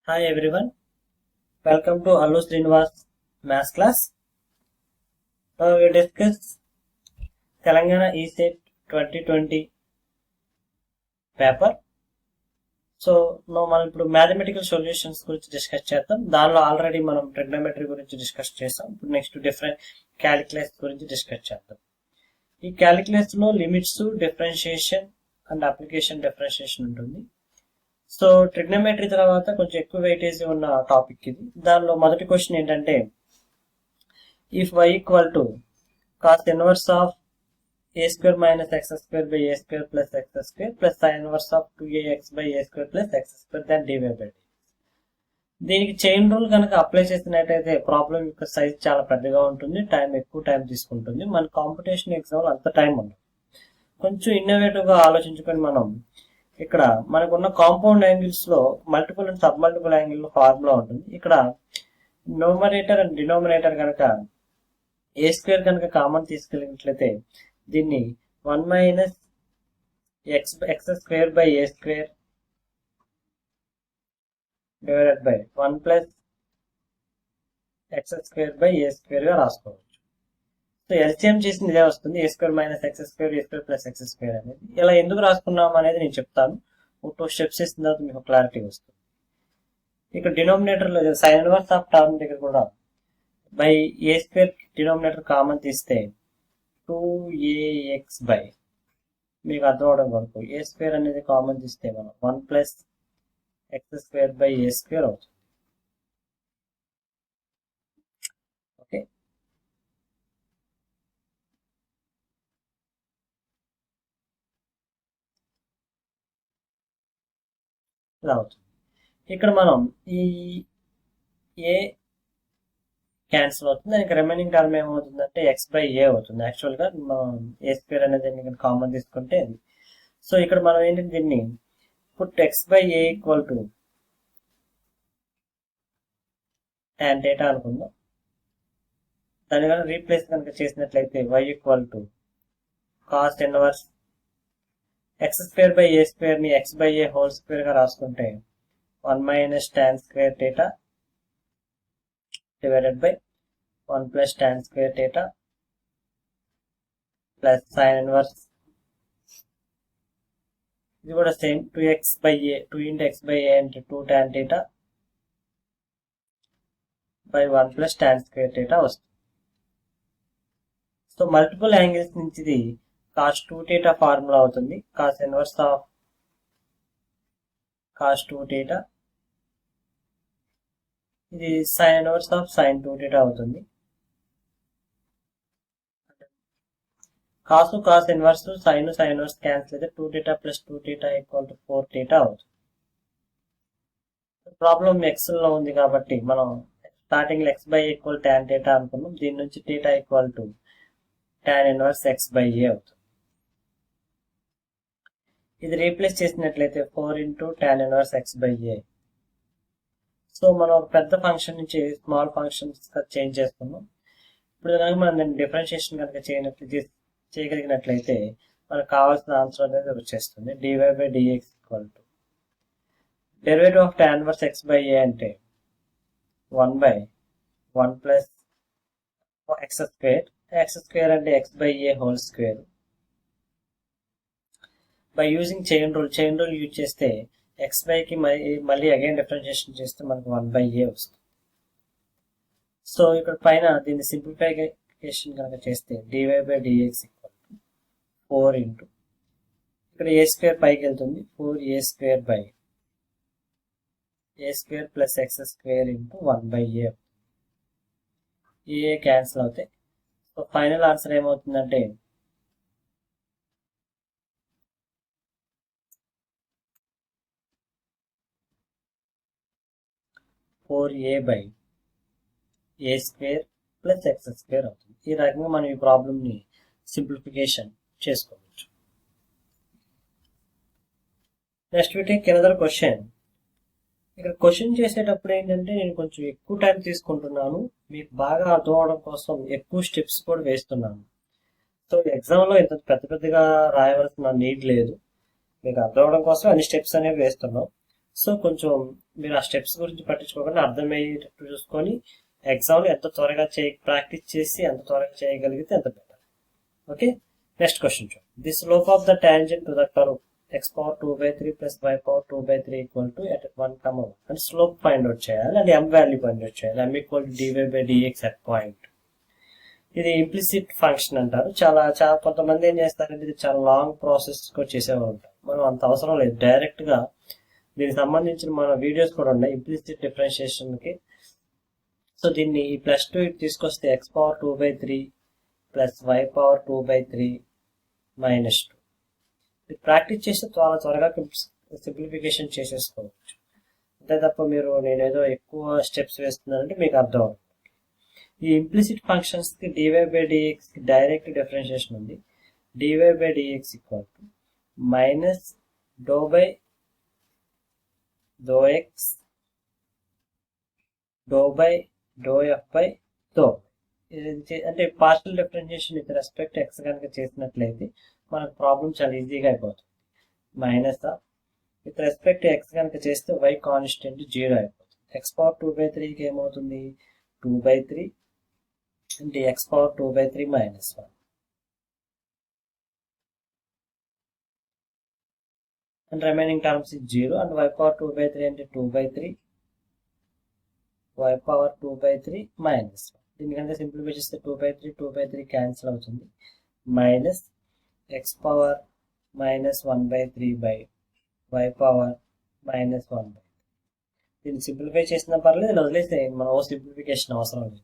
Hi everyone, welcome to Allu Srinivas Maths class. Now we discuss Telangana E-State 2020 paper. So మనం ఇప్పుడు mathematical solutions గురించి discuss చేద్దాం. దానిలో already మనం trigonometry గురించి డిస్కస్ చేస్తాం. ఇప్పుడు నెక్స్ట్ డిఫరెంట్ క్యాలిక్యులస్ గురించి డిస్కస్ చేద్దాం. ఈ క్యాలిక్యులస్ లో limits, differentiation and application differentiation ఉంటుంది. సో ట్రిగ్నోమెట్రీ తర్వాత కొంచెం ఎక్కువ వెయిటేజ్ ఉన్న టాపిక్ ఇది. దానిలో మొదటి క్వశ్చన్ ఏంటంటే, if y equal to cos inverse of a square minus x square by a square plus x square plus sin inverse of 2ax by a square plus x square then dy by dx. దీనికి chain rule కనుక apply చేసినట్టయితే problem యొక్క size చాలా పెద్దగా ఉంటుంది, ఎక్కువ time తీసుకుంటుంది. మన కాంపిటీషన్ ఎగ్జామ్ అంత టైం ఉండదు. కొంచెం ఇన్నోవేటివ్ గా ఆలోచించుకొని మనం ఇక్కడ మనకున్న కాంపౌండ్ యాంగిల్స్ లో multiple and sub multiple angle formula ఉంటుంది. ఇక్కడ న్యూమరేటర్ అండ్ డినోమినేటర్ కనుక ఏ స్క్వేర్ కనుక కామన్ తీసుకెళ్ళినట్లయితే దీన్ని 1 minus X square by A square divided by 1 plus X square by A square గా రాసుకోవచ్చు. సో ఎల్సిఎం చేసింది ఇదే వస్తుంది, ఏ స్క్వేర్ మైనస్ ఎక్స్ స్క్వేర్, ఏ స్క్వేర్ ప్లస్ ఎక్స్ స్క్వేర్ అనేది. ఇలా ఎందుకు రాసుకున్నాం అనేది నేను చెప్తాను. ఒక 2 స్టెప్స్ చేసిన తర్వాత మీకు క్లారిటీ వస్తుంది. ఇక్కడ డినోమినేటర్ లో సైన్ ఇన్వర్స్ ఆఫ్ టర్మ్ దగ్గర కూడా by A square denominator common తీస్తే 2ax బై, మీకు అర్థం అవడం వరకు ఏ స్క్వేర్ అనేది కామన్ తీస్తే మనం 1 plus X square by A square అవుతుంది. ఓకే, ఇలా అవుతుంది. ఇక్కడ మనం ఈ ఏ క్యాన్సిల్ అవుతుంది, దానికి రిమైనింగ్ టర్మ్ ఏమవుతుందంటే ఎక్స్ బై ఏ అవుతుంది. యాక్చువల్ గా మనం ఏ స్క్వేర్ అనేది కామన్ తీసుకుంటే అది. సో ఇక్కడ మనం ఏంటి, దీన్ని put x by a equal to tan theta అనుకుందాం. దాని కనుక రీప్లేస్ కనుక చేసినట్లయితే y equal to cos inverse x square by A square ని x by a whole square గా రాసుకుంటే 1 minus tan square theta divided by 1 plus tan square theta plus sin inverse, ఇది కూడా same 2x by a, 2 into x by a into 2 tan theta by 1 plus tan square theta వస్తుంది. So multiple angles నుంచి ఇది cos 2 theta formula అవుతుంది. cos inverse of cos 2 theta, ఇది sin inverse of sin 2 theta అవుతుంది. Cos cos inverse sine sine inverse cancel అయితే 2 theta plus 2 theta equal to 4 theta అవుతుంది. Problem x లో ఉంది కాబట్టి మనం starting x by equal tan theta అనుకున్నాం. దీని నుంచి theta equal to tan inverse x by a అవుతుంది. ఇది రీప్లేస్ చేసినట్లయితే 4 into tan inverse x by a. So మనం ఒక పెద్ద ఫంక్షన్ నుంచి స్మాల్ ఫంక్షన్స్ చేంజ్ చేసుకున్నాం. ఇప్పుడు కనుక మనం దాన్ని డిఫరెన్షియేషన్ కనుక చేయగలిగినట్లయితే మనకు కావాల్సిన ఆన్సర్ అనేది వచ్చేస్తుంది. dy by dx equal to derivative of tan inverse x by a అంటే 1 by 1 plus x square, x square అంటే x by a whole square by using chain rule use చేస్తే x by కి మళ్ళీ again differentiation చేస్తే మనకు 1 by a వస్తుంది. So ఇక్కడ పైన దీన్ని సింప్లిఫికేషన్ కనుక చేస్తే dy by dx equal to 4 into, ఇక్కడ ఏ స్క్వేర్ పైకి వెళ్తుంది, 4a square by A square plus X square into 1 by a. A cancel అవుతాయి. సో ఫైనల్ ఆన్సర్ ఏమవుతుందంటే 4a by A square plus X square అవుతుంది. ఈ రకంగా మనం ఈ ప్రాబ్లమ్ ని సింప్లిఫికేషన్ చేసుకోవచ్చు. Next we take another question. ఇక్కడ క్వశ్చన్ చేసేటప్పుడు ఏంటంటే నేను కొంచెం ఎక్కువ టైం తీసుకుంటున్నాను, మీకు బాగా అర్థం అవడం కోసం ఎక్కువ స్టెప్స్ కూడా వేస్తున్నాను. సో ఎగ్జామ్ లో ఇంత పెద్దగా రాయవలసిన నీడ్ లేదు, మీకు అర్థం అవడం కోసం అన్ని స్టెప్స్ అనేవి వేస్తున్నాం. సో కొంచెం మీరు ఆ స్టెప్స్ గురించి పట్టించుకోకుండా అర్థమయ్యేటట్టు చూసుకొని ఎగ్జామ్లో ఎంత త్వరగా ప్రాక్టీస్ చేసి ఎంత త్వరగా చేయగలిగితే అంత బెటర్. ఓకే, నెక్స్ట్ క్వశ్చన్ చూడండి. The slope of the tangent to the curve x power 2/3 plus y power 2/3 equal to at 1, 1 and slope find out చేయాలి and m value find out చేయాలి. m equal to dy/dx at point. ఇది implicit function అంటారు. చాలా కొంతమంది ఏం చేస్తారంటే ఇది చాలా లాంగ్ ప్రాసెస్ చేసేవారు ఉంటారు. మనం అంత అవసరం లేదు, డైరెక్ట్ గా దీనికి సంబంధించిన మన వీడియోస్ కూడా ఉన్నాయి ఇంప్లిసిట్ డిఫరెన్షియేషన్ కి. సో దీన్ని ఈ +2 తీసుకొస్తే x power 2/3 plus y power 2/3 minus 2. Practice చేస్తే చాలా త్వరగా సింప్లిఫికేషన్ చేసేసుకోవచ్చు. అంతే తప్ప మీరు నేనేదో ఎక్కువ స్టెప్స్ వేస్తున్నానంటే మీకు అర్థం అవుతుంది. ఈ ఇంప్లిసిట్ ఫంక్షన్స్ కి dy/dx కి డైరెక్ట్ డిఫరెన్షియేషన్ ఉంది. dy/dx equal to minus ∂x ∂f/∂. అంటే partial differentiation with respect x కనుక చేసినట్లయితే మనకు ప్రాబ్లం చాలా ఈజీగా అయిపోతుంది. మైనస్ విత్ రెస్పెక్ట్ x కనుక చేస్తే y కాన్స్టెంట్ 0 అయిపోతుంది. x పవర్ 2/3కి ఏమవుతుంది 2/3 అంటే x power 2/3 minus 1 and remaining terms is 0 and y power 2/3 అంటే 2/3 y power 2/3 minus 1. దీనికంటే సింప్లిఫై చేస్తే 2/3 క్యాన్సిల్ అవుతుంది. Minus x power -1/3 by y power -1/3. దీన్ని సింప్లిఫై చేసినా పర్లేదు, ఇలా వదిలేస్తే మనం సింప్లిఫికేషన్ అవసరం లేదు.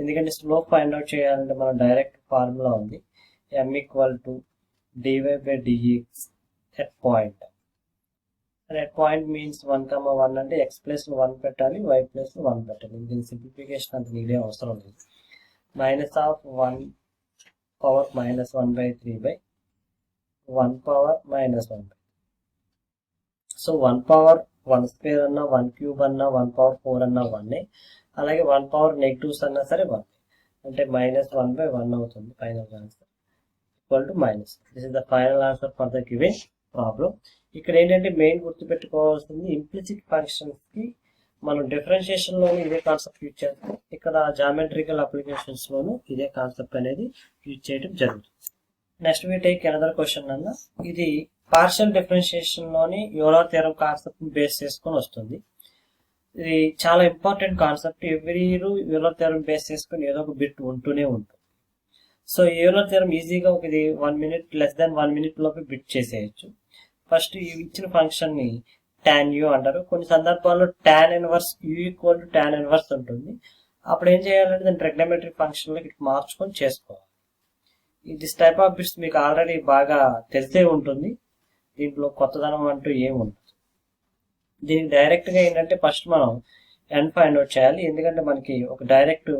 ఎందుకంటే స్లోప్ ఫైండ్ అవుట్ చేయాలంటే మనం డైరెక్ట్ ఫార్ములా ఉంది. m equal to dy/dx at point. and at point means 1, 1 అంటే x ప్లస్ 1 పెట్టాలి, y ప్లస్ 1 పెట్టాలి. దీని సింప్లిఫికేషన్ అంత నీడే అవసరం లేదు. Minus of 1 power -1/3 by 1 power -1/3. So 1 power 1 square అన్నా 1 క్యూబ్ అన్నా 1 పవర్ 4 అన్నా 1, అలాగే 1 పవర్ నెగిటివ్స్ అన్నా సరే 1, అంటే -1/1 అవుతుంది final answer equal to minus. This is the final answer for the given problem. ఇక్కడ ఏంటంటే మెయిన్ గుర్తుపెట్టుకోవాల్సింది ఇంప్లిసిట్ ఫంక్షన్స్ కి మనం డిఫరెన్షియేషన్ లోను ఇదే కాన్సెప్ట్ యూజ్ చేస్తాం, ఇక్కడ జామెట్రికల్ అప్లికేషన్స్ లోను ఇదే కాన్సెప్ట్ అనేది యూజ్ చేయడం జరుగుతుంది. Next we take another question అన్న. ఇది పార్షియల్ డిఫరెన్షియేషన్ లోని యూలర్ థియరం కాన్సెప్ట్ ని బేస్ చేసుకొని వస్తుంది. ఇది చాలా important concept. Every year Euler theorem base చేసుకొని ఏదో ఒక బిట్ ఉంటూనే ఉంటుంది. సో యూలర్ థియరం ఈజీగా ఒక ఇది 1 minute లెస్ దాన్ 1 minute లోపు బిట్ చేసేయచ్చు. ఫస్ట్ ఈ ఇచ్చిన ఫంక్షన్ ని tan u అంటారు. కొన్ని సందర్భాల్లో tan inverse u equal to tan inverse ఉంటుంది. అప్పుడు ఏం చేయాలంటే దాన్ని ట్రిగ్నోమెట్రిక్ ఫంక్షన్ లోకి మార్చుకొని చేసుకోవాలి. దిస్ టైప్ ఆఫ్ బిట్స్ మీకు ఆల్రెడీ బాగా తెలిసే ఉంటుంది, దీంట్లో కొత్తదనం అంటూ ఏముంటుంది. దీనికి డైరెక్ట్ గా ఏంటంటే ఫస్ట్ మనం n ఫైండ్ అవుట్ చేయాలి. ఎందుకంటే మనకి ఒక డైరెక్ట్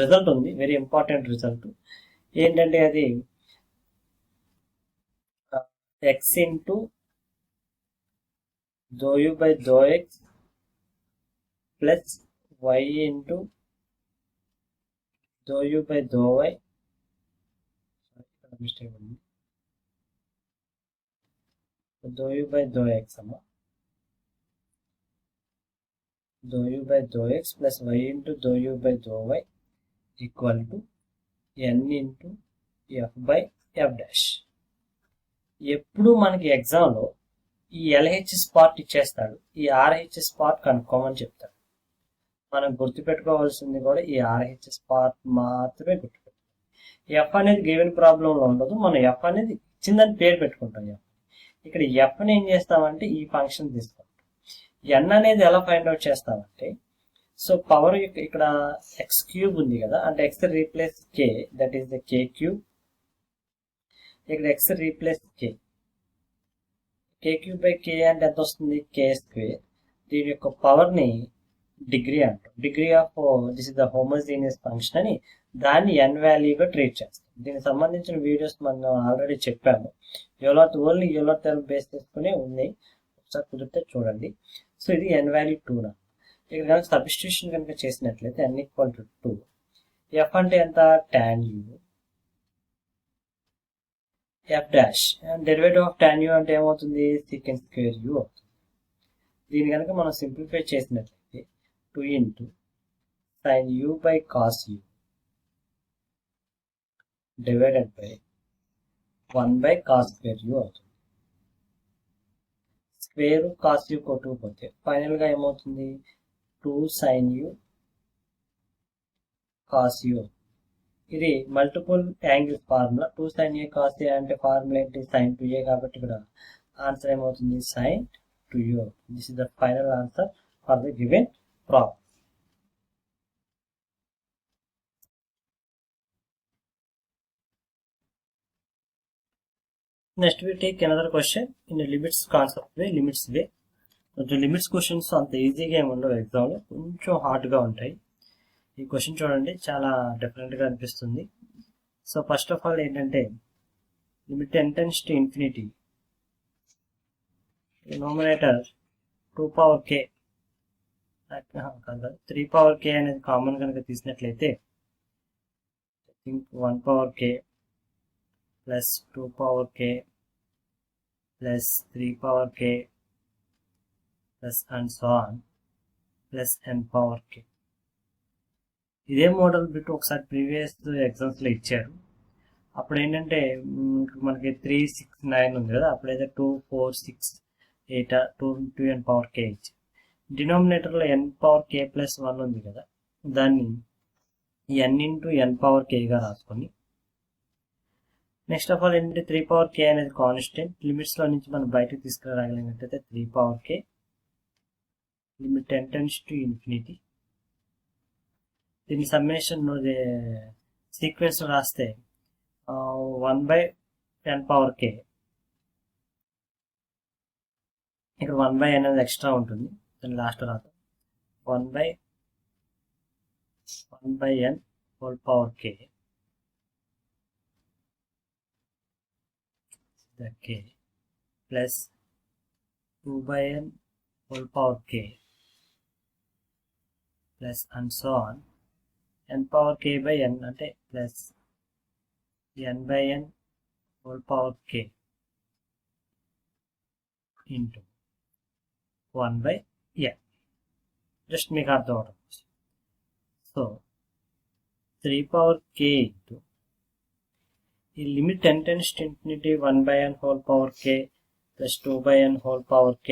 రిజల్ట్ ఉంది, వెరీ ఇంపార్టెంట్ రిజల్ట్. ఏంటంటే అది x into ∂u/∂x plus y into ∂u/∂y. Mistake ఉంది, ∂u/∂x అమ్మా, ∂u/∂x plus y into ∂u/∂y equal to n into f/f'. ఎప్పుడు మనకి ఎగ్జామ్లో ఈ LHS పార్ట్ ఇచ్చేస్తాడు, ఈ RHS పార్ట్ కనుక్కోమని చెప్తాడు. మనం గుర్తుపెట్టుకోవాల్సింది కూడా ఈ RHS పార్ట్ మాత్రమే గుర్తుపెట్టుకోవాలి. ఎఫ్ అనేది గివెన్ ప్రాబ్లంలో ఉండదు, మనం ఎఫ్ అనేది ఇచ్చిందని పేరు పెట్టుకుంటాం. ఇక్కడ ఎఫ్ని ఏం చేస్తామంటే ఈ ఫంక్షన్ తీసుకుంటాం. ఎన్ అనేది ఎలా ఫైండ్ అవుట్ చేస్తామంటే, సో పవర్ ఇక్కడ ఎక్స్ క్యూబ్ ఉంది కదా, అంటే x replace k, that is the k cube. ఇక్కడ x replace k, k cube by k అంటే ఎంత వస్తుంది, కే స్క్వేర్. దీని యొక్క పవర్ ని డిగ్రీ అంటాం. Degree of this is the homogeneous function అని దాన్ని ఎన్ వాల్యూగా ట్రీట్ చేస్తాం. దీనికి సంబంధించిన వీడియోస్ మనం ఆల్రెడీ చెప్పాము. ఓన్లీ యూలర్ థియరం బేస్ చేసుకునే ఉన్నాయి, ఒకసారి కుదిరితే చూడండి. సో ఇది ఎన్ వాల్యూ 2. ఇక్కడ కనుక సబ్స్టిట్యూషన్ కనుక చేసినట్లయితే n ఈక్వల్ టు 2. ఎఫ్ అంటే ఎంత, tan u, f dash, and derivative of tan u అంటే ఏమవుతుంది, secant square u అవుతుంది. దీని కనుక మనం సింప్లిఫై చేసినట్లయితే 2 into sin u by cos u divided by 1 by cos square u అవుతుంది. స్క్వేర్ cos u కొట్టుకుపోతే ఫైనల్గా ఏమవుతుంది 2 sin u cos u. ఇది multiple angles formula. 2 sin a cos a అంటే ఫార్ములా ఏంటి sin 2a కాబట్టి ఇక్కడ ఆన్సర్ ఏమవుతుంది sin 2u. This is the final answer for the given problem. Next we take another question in a limits concept way, limits way. కొంచెం limits questions అంత ఈజీగా ఏమి ఉండవు, ఎగ్జామ్లో కొంచెం హార్డ్గా ఉంటాయి. ఈ క్వశ్చన్ చూడండి, చాలా డిఫరెంట్గా అనిపిస్తుంది. సో ఫస్ట్ ఆఫ్ ఆల్ ఏంటంటే limit n tends to infinity, denominator 2 power k, 3 power k అనేది కామన్ కనుక తీసినట్లయితే I think 1 power k plus 2 power k plus 3 power k plus and so on plus n power k. ఇదే model bit ఒకసారి previous ఎగ్జామ్స్లో ఇచ్చారు. అప్పుడు ఏంటంటే మనకి 3, 6, 9 ఉంది కదా, అప్పుడైతే 2, 4, 6, 8 2n పవర్ k ఇచ్చి డినామినేటర్లో n పవర్ k ప్లస్ 1 ఉంది కదా, దాన్ని n ఇంటూ n పవర్ kగా రాసుకొని నెక్స్ట్ ఆఫ్ ఆల్ ఏంటంటే 3 పవర్ k అనేది కాన్స్టెంట్, లిమిట్స్లో నుంచి మనం బయటకు తీసుకురాగలిగినట్టయితే 3 power k limit n tends to infinity. దీని సమ్మేషన్ సీక్వెన్స్ రాస్తే 1 బై n పవర్ k, ఇక్కడ 1 బై n అనేది ఎక్స్ట్రా ఉంటుంది, దాని లాస్ట్ రాద్దాం 1 by n whole power k k plus 2 by n whole power k plus and so on n power k by n అంటే plus n by n whole power k into 1 by n. Just మీకు అర్థం అవడం. So 3 power k into ఈ limit n tends to infinity 1 by n whole power k plus 2 by n whole power k,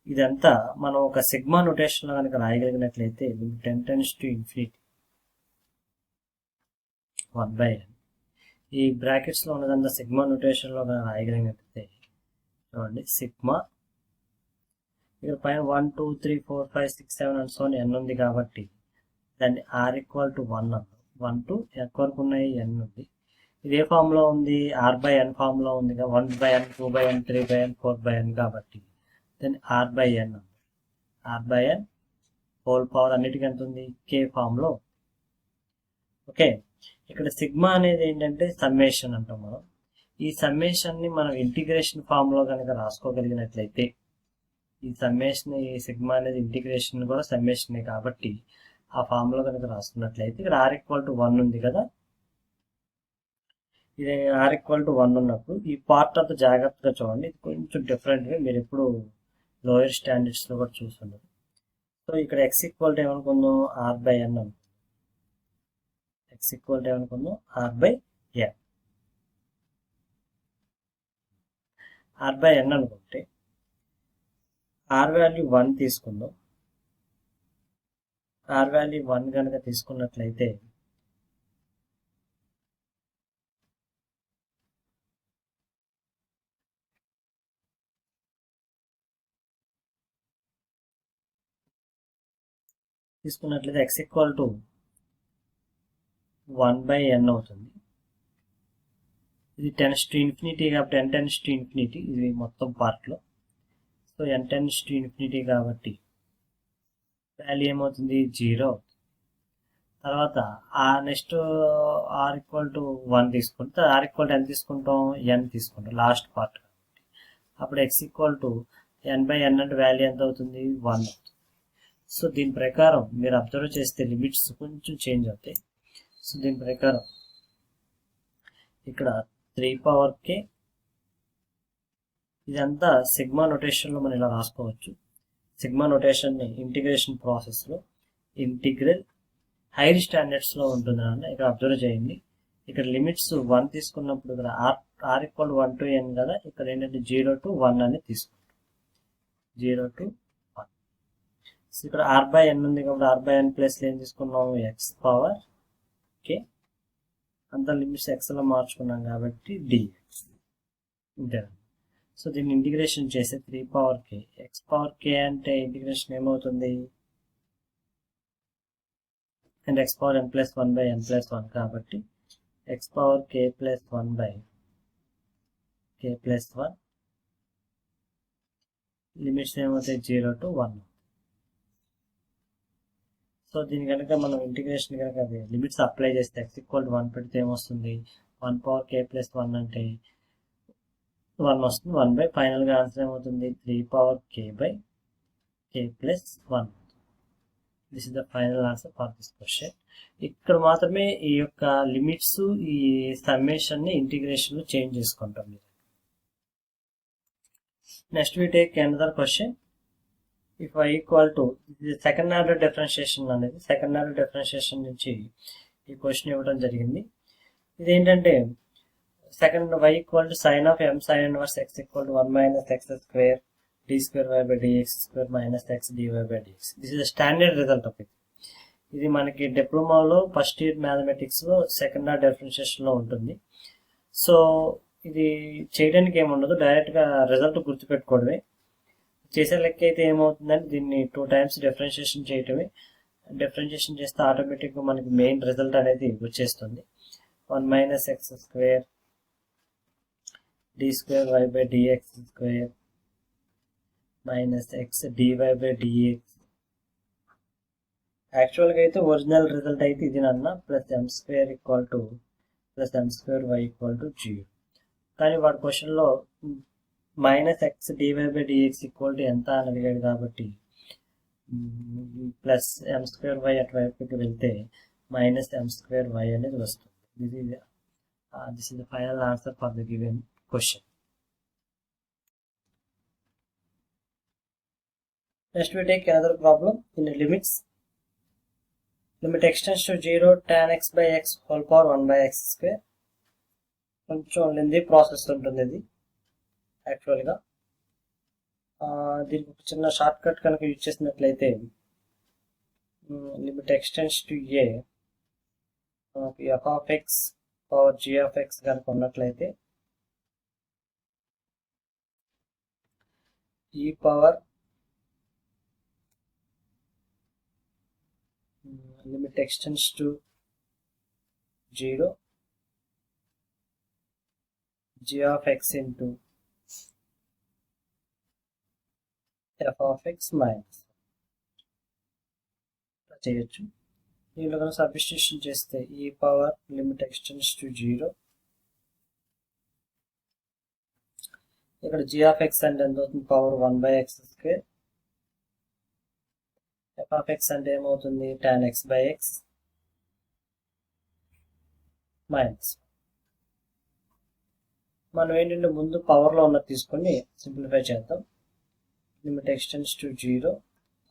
ఇదంతా మనం ఒక sigma నొటేషన్లో కనుక రాయగలిగినట్లయితే limit n tends to infinity 1 by n, ఈ బ్రాకెట్స్లో ఉన్నదంతా సిగ్మా నొటేషన్లో కనుక రాయగలిగినట్లయితే చూడండి సిగ్మా ఇక్కడ పైన 1, 2, 3, 4, 5, 6, 7 అండ్ సో n ఉంది కాబట్టి దాన్ని r ఈక్వల్ టు 1 అన్నాం. 1 to n వరకు ఉన్నాయి n ఉంది. ఇది ఏ ఫామ్లో ఉంది, r బై n ఫామ్లో ఉంది, 1 by n 2 by n 3 by n 4 by n కాబట్టి దాన్ని r బై n అన్నాం. r by n whole power అన్నిటికీ ఎంత ఉంది k ఫామ్లో. ఓకే, ఇక్కడ సిగ్మా అనేది ఏంటంటే సమ్మేషన్ అంటాం మనం. ఈ సమ్మేషన్ని మనం ఇంటిగ్రేషన్ ఫామ్లో కనుక రాసుకోగలిగినట్లయితే ఈ సమ్మేషన్, ఈ సిగ్మా అనేది ఇంటిగ్రేషన్ కూడా సమ్మేషనే కాబట్టి ఆ ఫామ్లో కనుక రాసుకున్నట్లయితే ఇక్కడ r ఈక్వల్ టు 1 ఉంది కదా, ఇది r ఈక్వల్ టు 1 ఉన్నప్పుడు ఈ పార్ట్ అంతా జాగ్రత్తగా చూడండి. ఇది కొంచెం డిఫరెంట్గా మీరు ఎప్పుడు లోయర్ స్టాండర్డ్స్లో కూడా చూస్తున్నారు. సో ఇక్కడ x ఈక్వల్ టు ఏమనుకుందాం r బై n అనుకుందాం. x ఈక్వల్ టు ఏమనుకుందాం r by n. r by n అనుకుంటే r వాల్యూ 1 తీసుకుందాం. r వాల్యూ 1 కనుక తీసుకున్నట్లయితే x equal to 1 by n అవుతుంది. ఇది టెన్స్ టు ఇన్ఫినిటీ కాబట్టి n tends to infinity ఇది మొత్తం పార్ట్లో. So n tends to infinity కాబట్టి వాల్యూ ఏమవుతుంది 0 అవుతుంది. తర్వాత నెక్స్ట్ r ఈక్వల్ టు 1 తీసుకుంటే r ఈక్వల్ టు n తీసుకుంటాం, n తీసుకుంటాం లాస్ట్ పార్ట్ కాబట్టి అప్పుడు x equal to n by n అంటే వాల్యూ ఎంత అవుతుంది 1 అవుతుంది. సో దీని ప్రకారం మీరు అబ్జర్వ్ చేస్తే లిమిట్స్ కొంచెం చేంజ్ అవుతాయి. సో దీని ప్రకారం ఇక్కడ 3 పవర్ k ఇదంతా సిగ్మా నొటేషన్లో మనం ఇలా రాసుకోవచ్చు. సిగ్మా నోటేషన్ని ఇంటిగ్రేషన్ ప్రాసెస్లో ఇంటిగ్రల్ హైయర్ స్టాండర్డ్స్లో ఉంటుంది అన్న ఇక్కడ అబ్జర్వ్ చేయండి. ఇక్కడ లిమిట్స్ 1 తీసుకున్నప్పుడు ఇక్కడ r ఈక్వల్ 1 to n కదా, ఇక్కడ ఏంటంటే 0 to 1 అని తీసుకుంటాం. 0 to 1. సో ఇక్కడ r/n ఉంది కాబట్టి r/n ప్లేస్లో ఏం తీసుకున్నాము, x పవర్ k, అంత లిమిట్స్ xలో మార్చుకున్నాం కాబట్టి dx ఇంతే. సో దీన్ని ఇంటిగ్రేషన్ చేస్తే 3 power k, x power k అంటే ఇంటిగ్రేషన్ ఏమవుతుంది అంటే x power n plus 1/n plus 1 కాబట్టి x power k plus 1/k plus 1 limits ఏమవుతాయి 0 to 1. సో దీని కనుక మనం ఇంటిగ్రేషన్ కనుక అది లిమిట్స్ అప్లై చేస్తే x ఈక్వల్ 1 పెడితే ఏమొస్తుంది, 1 పవర్ k ప్లస్ 1 అంటే 1 వస్తుంది. 1 ఫైనల్గా ఆన్సర్ ఏమవుతుంది 3 power k plus 1. This is the final answer for this question. ఇక్కడ మాత్రమే ఈ యొక్క లిమిట్స్ ఈ సమ్మేషన్ ని ఇంటిగ్రేషన్ లో చేంజ్ చేసుకుంటాం. Next we take another question. If y equal to second order differentiation అనేది సెకండ్ ఆర్డర్ డిఫరెన్షియేషన్ నుంచి ఈ క్వశ్చన్ ఇవ్వడం జరిగింది. ఇదేంటంటే second y equal to sine of m sine inverse x equal to 1 minus x square d square y by dx square minus x dy by dx. This is a standard result of it. ఇది మనకి డిప్లొమాలో first year mathematics లో second order differentiation లో ఉంటుంది. So ఇది చేయడానికి ఏముండదు, direct గా result గుర్తుపెట్టుకోవడమే. చేసే లెక్క అయితే ఏమవుతుందంటే దీన్ని 2 times డిఫరెన్షియేషన్ చేయటమే. డిఫరెన్షియేషన్ చేస్తే ఆటోమేటిక్ గా మనకి మెయిన్ రిజల్ట్ అనేది వచ్చేస్తుంది. 1 minus x square d square y by dx square minus x dy by dx. యాక్చువల్గా అయితే ఒరిజినల్ రిజల్ట్ అయితే ఇది అన్న plus m square equal to plus m square y equal to 0. కానీ వాడి క్వశ్చన్లో minus x dy by dx equal to ఎంత అని అడిగాడు కాబట్టి ప్లస్ m స్క్వేర్ y అటువైపుకి వెళ్తే మైనస్ m స్క్వేర్ y అనేది వస్తుంది. This is the final answer for the given question. Next we take another problem in the limits. Limit extends to 0 tan x by x whole power 1 by x square. కొంచెం lengthy process ఉంటుంది ఇది యాక్చువల్గా. దీనికి ఒక చిన్న short cut కనుక use చేసినట్లయితే limit extends to A F of X power G of X కనుక ఉన్నట్లయితే ఈ power limit extends to 0 g of x into f of x minus చేయొచ్చు. దీంట్లో కనుక సబ్స్టిట్యూషన్ చేస్తే ఈ పవర్ లిమిట్ ఎక్స్టెండ్స్ టు 0, ఇక్కడ g of x అంటే ఎంత అవుతుంది power 1 by x square, f of x అంటే ఏమవుతుంది tan x by x minus. మనం ఏంటంటే ముందు పవర్లో ఉన్నది తీసుకొని సింప్లిఫై చేద్దాం. Limit extends to 0,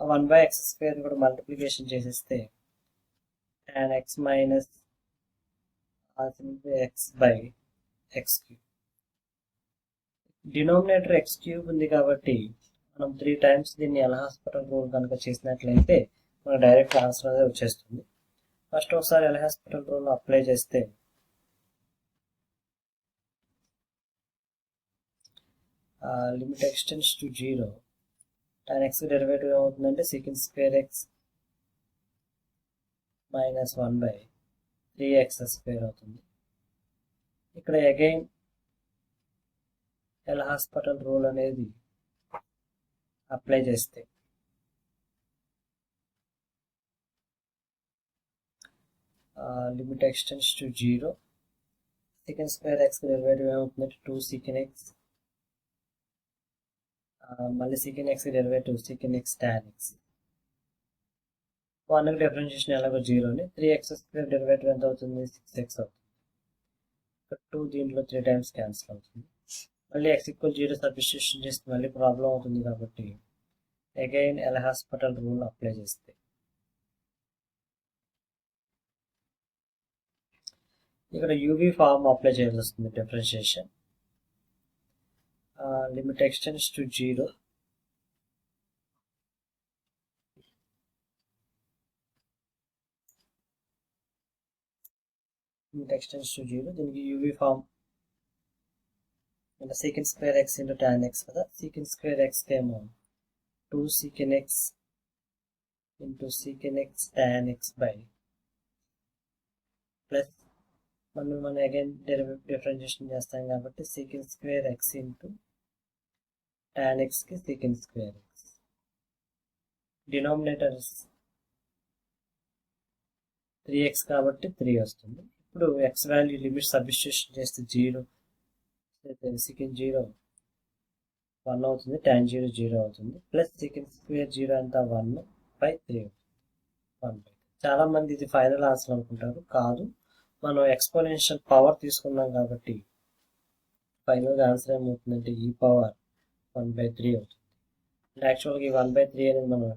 1 by x square కూడా మల్టిప్లికేషన్ చేసేస్తే tan x minus x by x cube. Denominator x cube ఉంది కాబట్టి మనం 3 times దీన్ని ఎల్హాస్పిటల్ రూల్ కనుక చేసినట్లయితే మనకు డైరెక్ట్ ఆన్సర్ అనేది వచ్చేస్తుంది. ఫస్ట్ ఒకసారి ఎల్హాస్పిటల్ రూల్ అప్లై చేస్తే limit extends to 0 tan x derivative ఏమవుతుందంటే secant square x minus 1 by 3x square అవుతుంది. ఇక్కడ అగైన్ ఎల్హాస్పిటల్ రూల్ అనేది అప్లై చేస్తే limit extends to 0 secant square x derivative ఏమవుతుందంటే 2 secant x మళ్ళీ secant x derivative secant x tan x. 1 differentiation ఎలాగో 0ని 3x square derivative ఎంత అవుతుంది 6x అవుతుంది. 2 దీంట్లో 3 times క్యాన్సిల్ అవుతుంది. మళ్ళీ x ఈక్వల్ 0 సబ్స్టిట్యూషన్ చేస్తే మళ్ళీ ప్రాబ్లం అవుతుంది కాబట్టి again L'Hospital rule apply చేస్తే ఇక్కడ యూవీ ఫార్మ్ అప్లై చేయాల్సి వస్తుంది. Differentiation limit extends to 0. Limit extends to 0. దీనికి యూవీ ఫార్మ్ అంటే secant square x into tan x కదా. secant square x ఏమో 2 secant x into secant x tan x by plus మనం again differentiation చేస్తాం కాబట్టి secant square x into tan x కి secant square x. Denominator 3x కాబట్టి 3 వస్తుంది. ఇప్పుడు x value limit substitution చేస్తే 0 secant 0 1 అవుతుంది, tan 0 0 అవుతుంది, ప్లస్ secant square 0 అంతా 1/3 అవుతుంది. చాలా మంది ఇది ఫైనల్ ఆన్సర్ అనుకుంటారు. కాదు, మనం ఎక్స్పోనెన్షియల్ పవర్ తీసుకున్నాం కాబట్టి ఫైనల్గా ఆన్సర్ ఏమవుతుందంటే e పవర్ 1/3 అవుతుంది. యాక్చువల్గా ఈ 1/3 అనేది మనం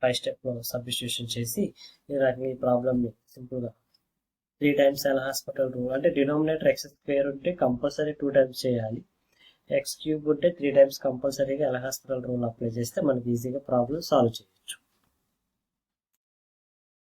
5 స్టెప్లో సబ్స్టిట్యూషన్ చేసి ఈ రకంగా ఈ ప్రాబ్లమ్ని సింపుల్గా 3 times ఎల్ హాస్పిటల్ రూల్ అంటే డినామినేటర్ x స్క్వేర్ ఉంటే కంపల్సరీ 2 times చేయాలి, x క్యూబ్ ఉంటే 3 times కంపల్సరీగా ఎల్ హాస్పిటల్ రూల్ అప్లై చేస్తే మనకి ఈజీగా ప్రాబ్లం సాల్వ్ చేయొచ్చు.